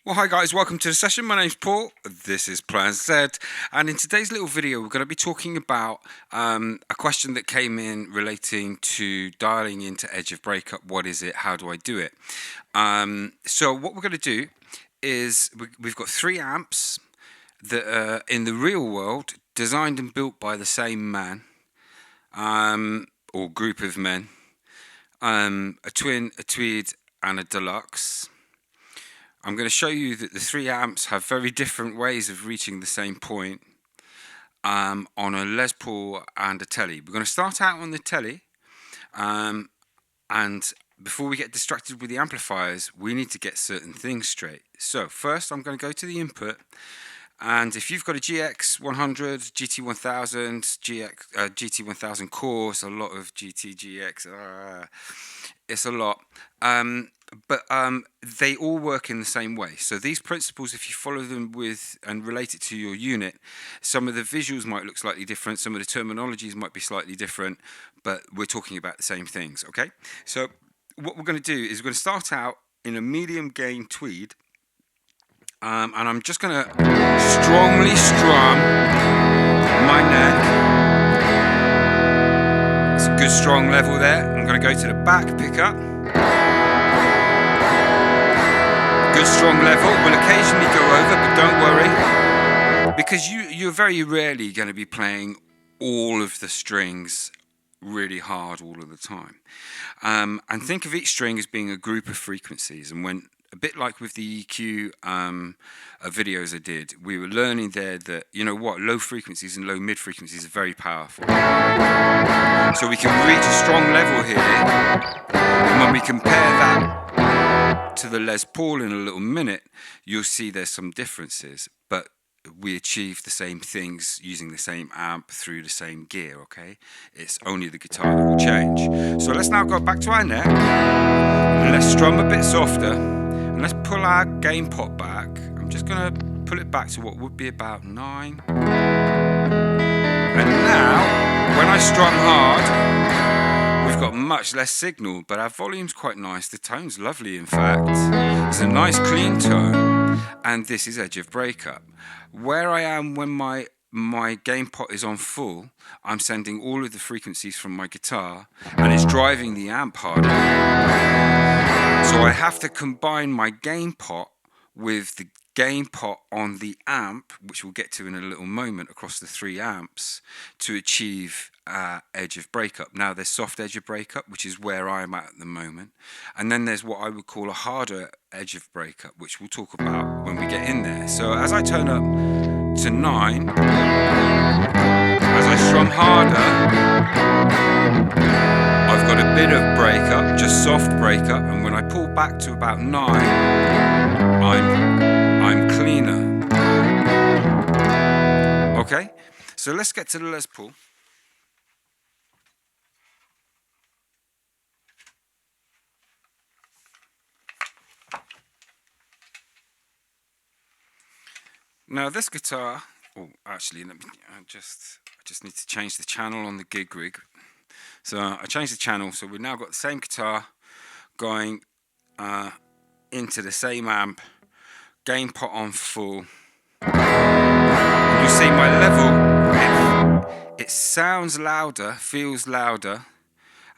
Well, hi guys, welcome to the session. My name's Paul, this is Plan Z, and in today's little video we're going to be talking about a question that came in relating to dialing into edge of breakup. What is it? How do I do it? So what we're going to do is we've got 3 amps that are in the real world designed and built by the same man or group of men, a twin, a tweed and a deluxe. I'm going to show you that the 3 amps have very different ways of reaching the same point on a Les Paul and a Tele. We're going to start out on the Tele, and before we get distracted with the amplifiers, we need to get certain things straight. So first I'm going to go to the input, and if you've got a GX100, GT1000, GT1000 core, it's a lot of GX, it's a lot. But they all work in the same way. So these principles, if you follow them with and relate it to your unit, some of the visuals might look slightly different, some of the terminologies might be slightly different, but we're talking about the same things, okay? So what we're going to do is we're going to start out in a medium gain tweed, and I'm just going to strongly strum my neck. It's a good strong level there. I'm going to go to the back pickup. Good strong level, will occasionally go over, but don't worry, because you're very rarely going to be playing all of the strings really hard all of the time. And think of each string as being a group of frequencies, and when, a bit like with the EQ videos I did, we were learning there that, you know what, low frequencies and low mid frequencies are very powerful. So we can reach a strong level here, and when we compare that to the Les Paul in a little minute, you'll see there's some differences, but we achieve the same things using the same amp through the same gear, okay? It's only the guitar that will change. So let's now go back to our neck, and let's strum a bit softer, and let's pull our gain pot back. I'm just going to pull it back to what would be about 9. And now, when I strum hard, we've got much less signal, but our volume's quite nice. The tone's lovely, in fact. It's a nice clean tone, and this is edge of breakup. Where I am when my gain pot is on full, I'm sending all of the frequencies from my guitar, and it's driving the amp harder. So I have to combine my gain pot with the gain pot on the amp, which we'll get to in a little moment, across the 3 amps to achieve edge of breakup. Now there's soft edge of breakup, which is where I'm at the moment, and then there's what I would call a harder edge of breakup, which we'll talk about when we get in there. So as I turn up to 9, as I strum harder, I've got a bit of breakup, just soft breakup, and when I pull back to about 9, I'm cleaner. Okay, so let's get to the Les Paul. Now this guitar, actually, I just need to change the channel on the gig rig. So I changed the channel, so we've now got the same guitar going into the same amp, gain pot on full. And you see my level, it sounds louder, feels louder,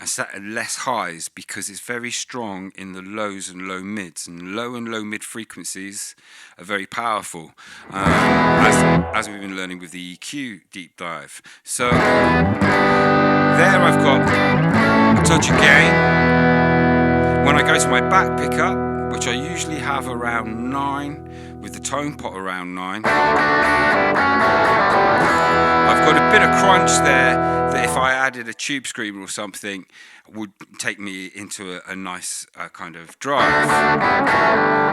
and set at less highs because it's very strong in the lows and low mids, and low mid frequencies are very powerful, as we've been learning with the EQ deep dive. So there I've got a touch of gain. When I go to my back pickup, which I usually have around 9, with the tone pot around 9, I've got a bit of crunch there that if I added a tube screamer or something would take me into a nice kind of drive.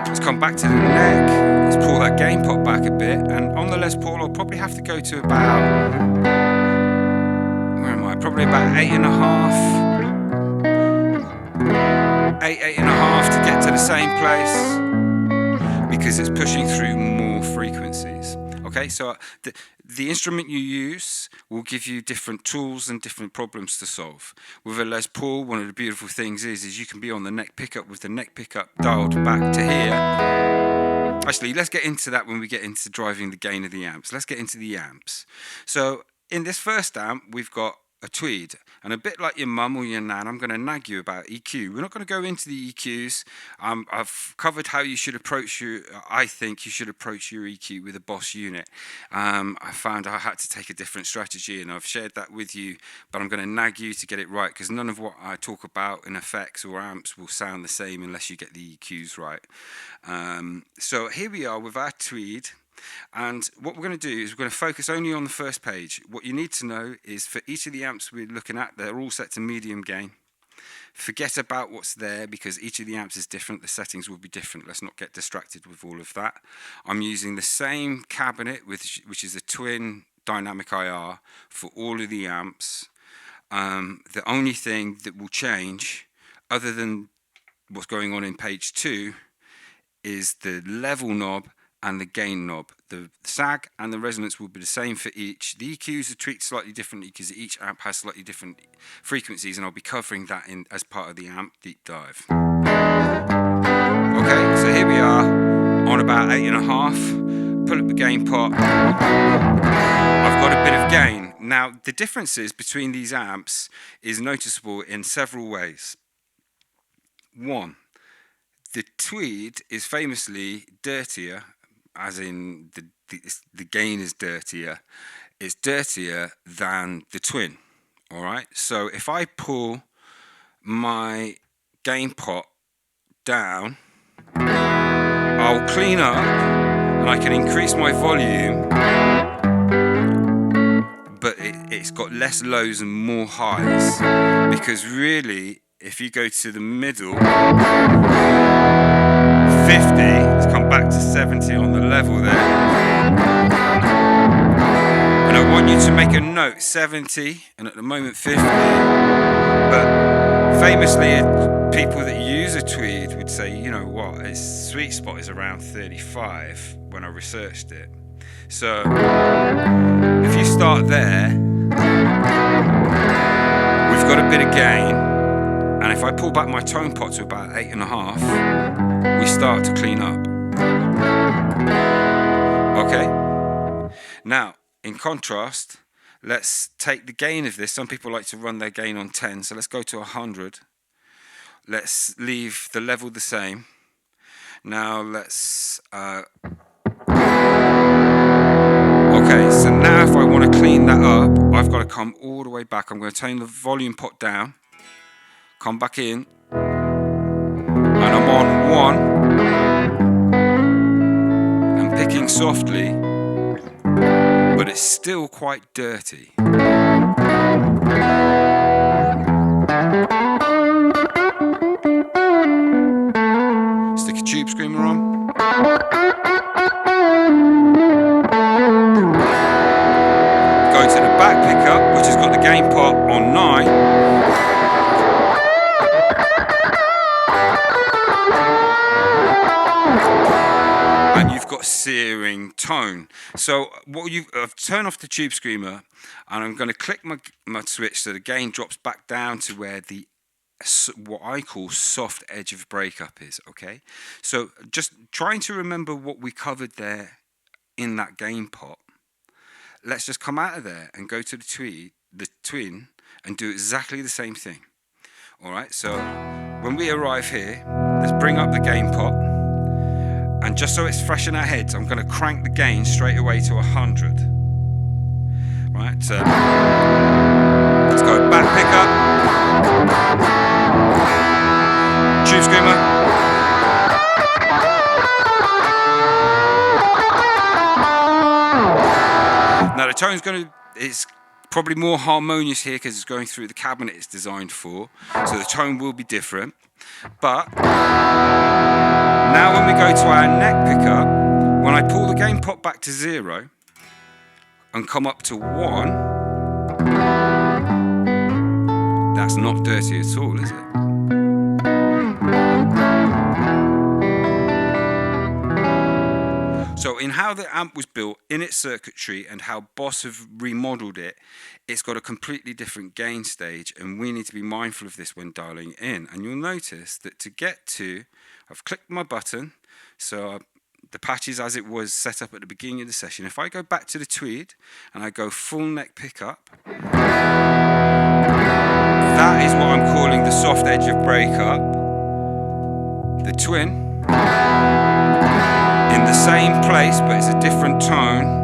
Let's come back to the neck, let's pull that gain pot back a bit, and on the Les Paul I'll probably have to go to about, where am I, probably about 8.5 to get to the same place, because it's pushing through more frequencies. Okay, so the instrument you use will give you different tools and different problems to solve. With a Les Paul, one of the beautiful things is you can be on the neck pickup with the neck pickup dialed back to here, Actually, let's get into that when we get into driving the gain of the amps. Let's get into the amps. So in this first amp, we've got a tweed, and a bit like your mum or your nan, I'm going to nag you about EQ. We're not going to go into the EQs. I've covered how you should approach I think you should approach your EQ with a Boss unit. I found I had to take a different strategy, and I've shared that with you, but I'm going to nag you to get it right, because none of what I talk about in effects or amps will sound the same unless you get the EQs right. So here we are with our tweed. And what we're going to do is we're going to focus only on the first page. What you need to know is for each of the amps we're looking at, they're all set to medium gain. Forget about what's there, because each of the amps is different. The settings will be different. Let's not get distracted with all of that. I'm using the same cabinet, which is a twin dynamic IR for all of the amps. The only thing that will change, other than what's going on in page 2, is the level knob and the gain knob. The sag and the resonance will be the same for each. The EQs are tweaked slightly differently because each amp has slightly different frequencies, and I'll be covering that in as part of the amp deep dive. Okay, so here we are on about 8.5. Pull up the gain pot. I've got a bit of gain. Now, the differences between these amps is noticeable in several ways. One, the tweed is famously dirtier, as in the gain is dirtier. It's dirtier than the twin. All right. So if I pull my gain pot down, I'll clean up and I can increase my volume, but it's got less lows and more highs, because really, if you go to the middle, 50, let's come back to 70 on the level there. And I want you to make a note, 70, and at the moment 50. But famously, people that use a tweed would say, you know what, its sweet spot is around 35 when I researched it. So if you start there, we've got a bit of gain. And if I pull back my tone pot to about 8.5, we start to clean up. Okay? Now, in contrast, let's take the gain of this. Some people like to run their gain on 10, so let's go to 100. Let's leave the level the same. Now let's... Okay, so now if I want to clean that up, I've got to come all the way back. I'm going to turn the volume pot down, come back in, and I'm on 1 and picking softly, but it's still quite dirty. Stick a tube screamer on. Go to the back pickup, which has got the gain pot on 9. And you've got searing tone. So I've turned off the tube screamer, and I'm going to click my switch so the gain drops back down to where what I call soft edge of breakup is. Okay, so just trying to remember what we covered there in that gain pot. Let's just come out of there and go to the twin, and do exactly the same thing. All right, so when we arrive here, let's bring up the gain pot, and just so it's fresh in our heads, I'm going to crank the gain straight away to 100. Right, so let's go back pickup, tube screamer. Now the tone's it's probably more harmonious here because it's going through the cabinet it's designed for, so the tone will be different. But now when we go to our neck pickup, when I pull the gain pot back to 0 and come up to 1, that's not dirty at all, is it? So in how the amp was built, in its circuitry, and how Boss have remodeled it, it's got a completely different gain stage, and we need to be mindful of this when dialing in. And you'll notice that to get to, I've clicked my button, so the patches as it was set up at the beginning of the session. If I go back to the tweed and I go full neck pickup, that is what I'm calling the soft edge of breakup. The twin in the same place, but it's a different tone,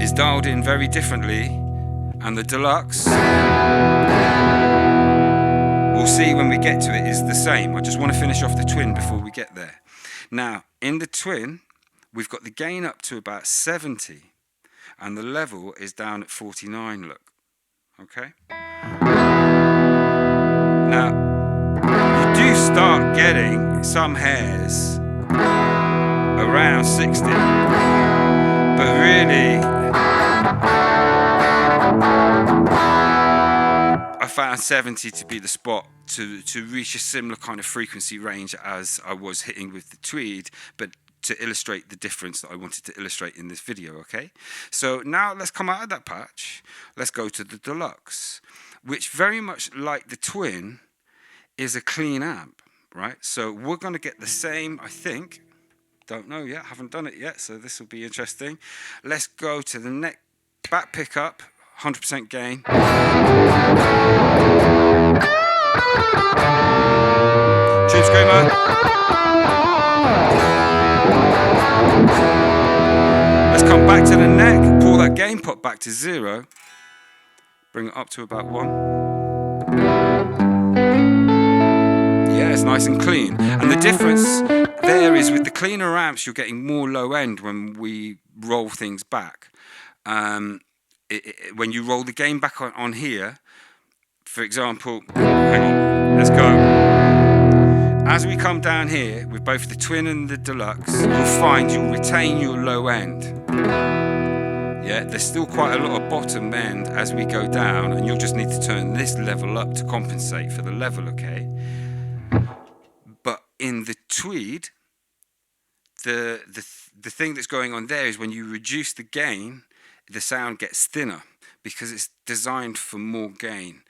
is dialed in very differently, and the deluxe, we'll see when we get to it, is the same. I just want to finish off the twin before we get there. Now, in the twin, we've got the gain up to about 70, and the level is down at 49, look. Okay? Now, you do start getting some hairs around 60, but really, I found 70 to be the spot to reach a similar kind of frequency range as I was hitting with the tweed, but to illustrate the difference that I wanted to illustrate in this video, okay? So now let's come out of that patch. Let's go to the deluxe, which very much like the twin is a clean amp, right? So we're going to get the same, I think. Don't know yet, haven't done it yet, so this will be interesting. Let's go to the neck back pickup, 100% gain. Tube screamer. Let's come back to the neck, pull that gain pot back to 0, bring it up to about 1. Yeah, it's nice and clean. And the difference there is with the cleaner amps, you're getting more low end when we roll things back. When you roll the gain back on here, for example, hang on, let's go. As we come down here with both the twin and the deluxe, you'll find you'll retain your low end. Yeah, there's still quite a lot of bottom end as we go down, and you'll just need to turn this level up to compensate for the level, okay? But in the tweed, the thing that's going on there is when you reduce the gain, the sound gets thinner because it's designed for more gain.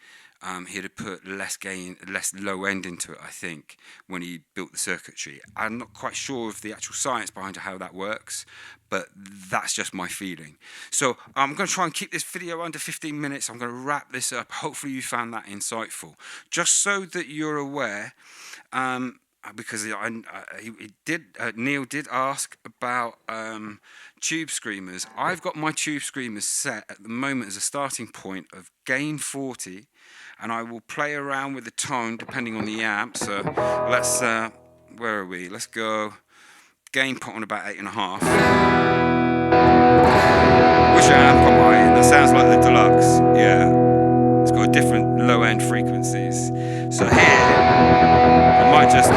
He had put less gain, less low end into it, I think, when he built the circuitry. I'm not quite sure of the actual science behind how that works, but that's just my feeling. So I'm going to try and keep this video under 15 minutes. I'm going to wrap this up. Hopefully you found that insightful. Just so that you're aware, because Neil did ask about tube screamers. I've got my tube screamers set at the moment as a starting point of gain 40, and I will play around with the tone depending on the amp. So let's, where are we? Let's go gain pot on about 8.5. Which amp am I in? That sounds like the deluxe. Yeah, it's got different low end frequencies. So here, I might just...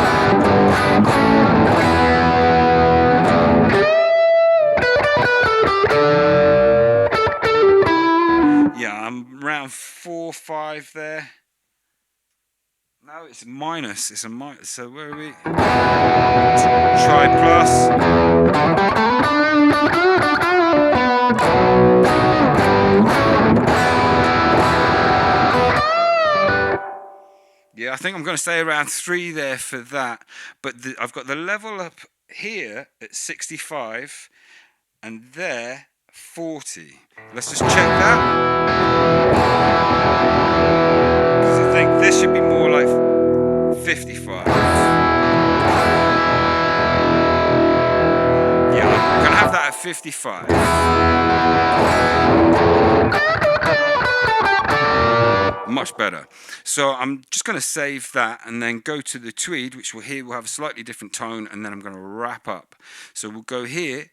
Yeah, I'm around 4, 5 there. No, it's minus. It's a minus. So where are we? Try plus. Yeah, I think I'm going to stay around 3 there for that. But I've got the level up here at 65 and there 40. Let's just check that. Because I think this should be more like 55. Yeah, I'm going to have that at 55. Much better. So I'm just going to save that and then go to the tweed, which we'll have a slightly different tone, and then I'm going to wrap up. So we'll go here,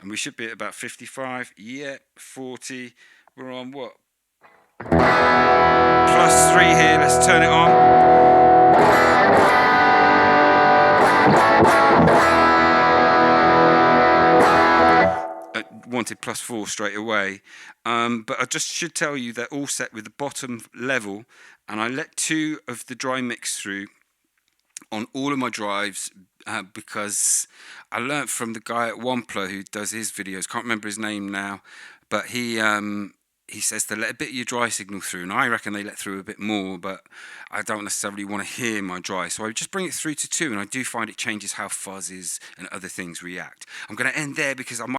and we should be at about 55. Yeah, 40. We're on what? Plus 3 here. Let's turn it on. Wanted plus 4 straight away, but I just should tell you they're all set with the bottom level, and I let 2 of the dry mix through on all of my drives because I learnt from the guy at Wampler who does his videos. Can't remember his name now, but he he says to let a bit of your dry signal through, and I reckon they let through a bit more, but I don't necessarily want to hear my dry, so I just bring it through to 2, and I do find it changes how fuzzes and other things react. I'm going to end there because I might